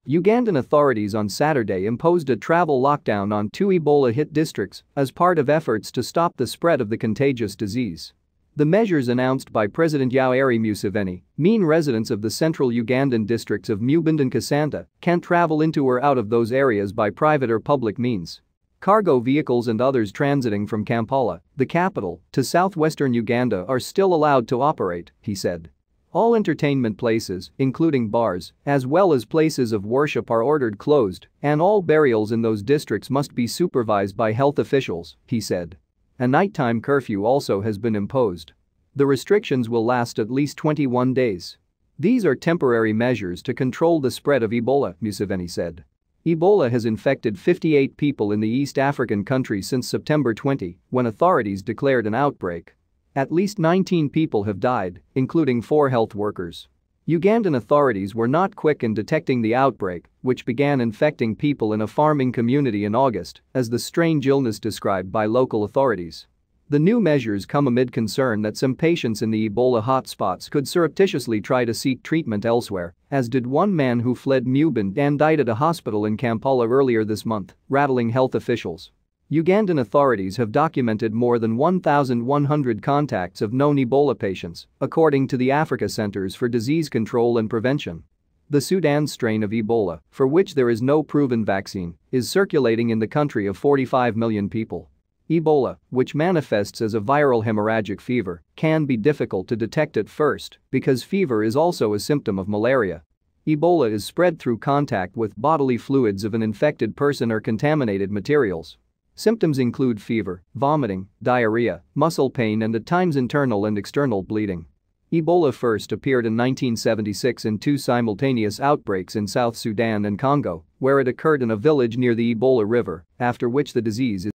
Ugandan authorities on Saturday imposed a travel lockdown on 2 Ebola-hit districts as part of efforts to stop the spread of the contagious disease. The measures announced by President Yoweri Museveni mean residents of the central Ugandan districts of Mubende and Kassanda can't travel into or out of those areas by private or public means. Cargo vehicles and others transiting from Kampala, the capital, to southwestern Uganda are still allowed to operate, he said. All entertainment places, including bars, as well as places of worship are ordered closed, and all burials in those districts must be supervised by health officials, he said. A nighttime curfew also has been imposed. The restrictions will last at least 21 days. These are temporary measures to control the spread of Ebola, Museveni said. Ebola has infected 58 people in the East African country since September 20, when authorities declared an outbreak. At least 19 people have died, including 4 health workers. Ugandan authorities were not quick in detecting the outbreak, which began infecting people in a farming community in August, as the strange illness described by local authorities. The new measures come amid concern that some patients in the Ebola hotspots could surreptitiously try to seek treatment elsewhere, as did one man who fled Mubende and died at a hospital in Kampala earlier this month, rattling health officials. Ugandan authorities have documented more than 1,100 contacts of known Ebola patients, according to the Africa Centers for Disease Control and Prevention. The Sudan strain of Ebola, for which there is no proven vaccine, is circulating in the country of 45 million people. Ebola, which manifests as a viral hemorrhagic fever, can be difficult to detect at first because fever is also a symptom of malaria. Ebola is spread through contact with bodily fluids of an infected person or contaminated materials. Symptoms include fever, vomiting, diarrhea, muscle pain and at times internal and external bleeding. Ebola first appeared in 1976 in 2 simultaneous outbreaks in South Sudan and Congo, where it occurred in a village near the Ebola River, after which the disease is